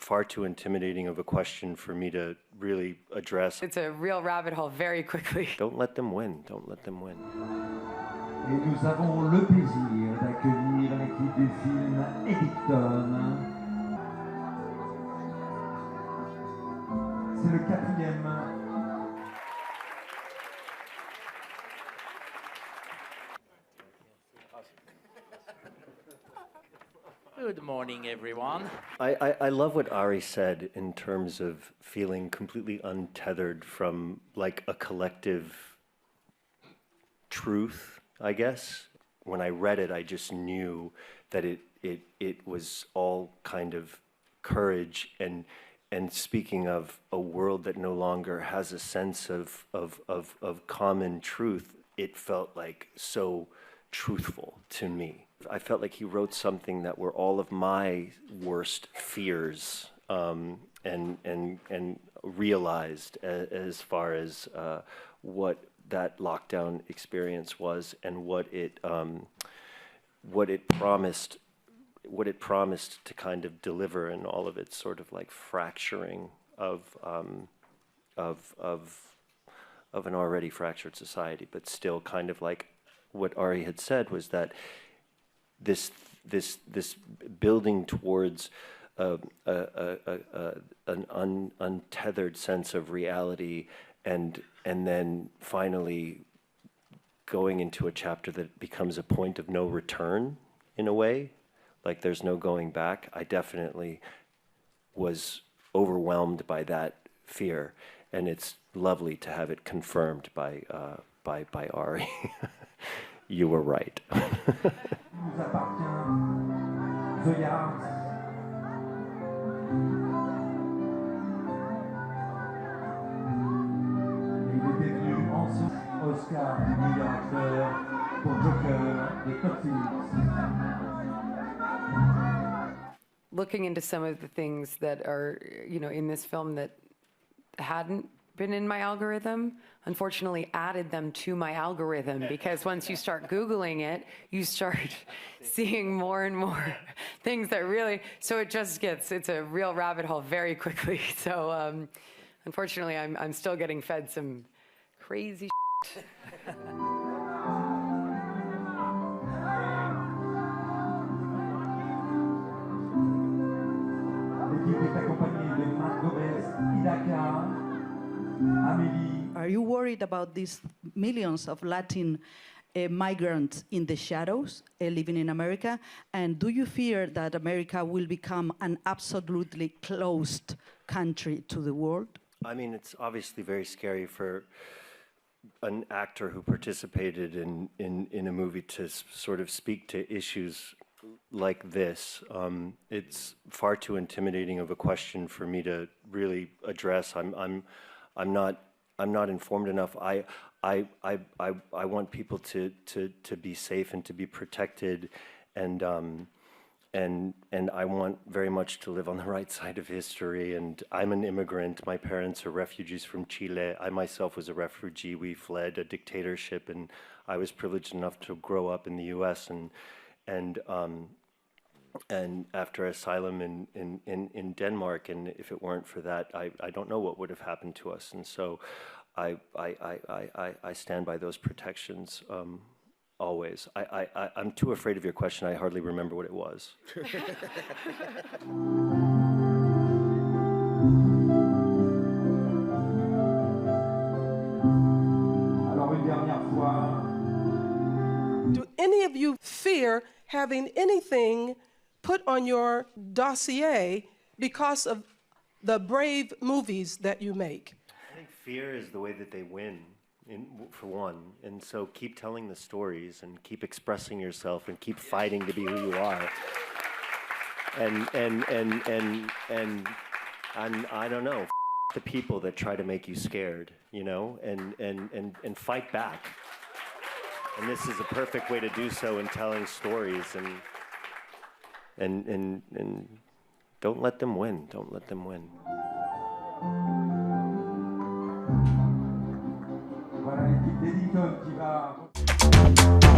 far too intimidating of a question for me to really address. It's a real rabbit hole very quickly. Don't let them win. Don't let them win. Et nous avons le plaisir d'accueillir l'équipe du film Eddington. C'est le 4e. Good morning, everyone. I love what Ari said in terms of feeling completely untethered from like a collective truth, I guess. When I read it, I just knew that it was all kind of courage and speaking of a world that no longer has a sense of common truth, it felt like so truthful to me. I felt like he wrote something that were all of my worst fears and realized as far as what that lockdown experience was and what it promised to kind of deliver in all of its sort of like fracturing of an already fractured society, but still kind of like what Ari had said was that this building towards an untethered sense of reality, and then finally going into a chapter that becomes a point of no return in a way, like there's no going back. I definitely was overwhelmed by that fear, and it's lovely to have it confirmed by Ari. You were right. Nous appartient The Yard. Il était venu ensuite Oscar du meilleur acteur pour Joker de Todd Phillips. Looking into some of the things that are, in this film that hadn't been in my algorithm, unfortunately added them to my algorithm, because once you start Googling it, you start seeing more and more things that really, so it's a real rabbit hole very quickly. So unfortunately, I'm still getting fed some crazy shit. L'équipe est accompagnée de Marc Gomez, Idaka, Amélie. Are you worried about these millions of Latin migrants in the shadows living in America? And do you fear that America will become an absolutely closed country to the world? I mean, it's obviously very scary for an actor who participated in a movie to sort of speak to issues like this. It's far too intimidating of a question for me to really address. I'm not informed enough. I want people to be safe and to be protected, and I want very much to live on the right side of history. And I'm an immigrant. My parents are refugees from Chile. I myself was a refugee. We fled a dictatorship, and I was privileged enough to grow up in the U.S. and after asylum in Denmark, and if it weren't for that, I don't know what would have happened to us. And so I stand by those protections always. I'm too afraid of your question. I hardly remember what it was. Alors une dernière fois. Do any of you fear having anything put on your dossier because of the brave movies that you make? I think fear is the way that they win, for one. And so keep telling the stories and keep expressing yourself and keep fighting to be who you are. And I don't know, the people that try to make you scared, and fight back. And this is a perfect way to do so in telling stories, and don't let them win. Don't let them win. Voilà l'équipe d'Eddington qui va...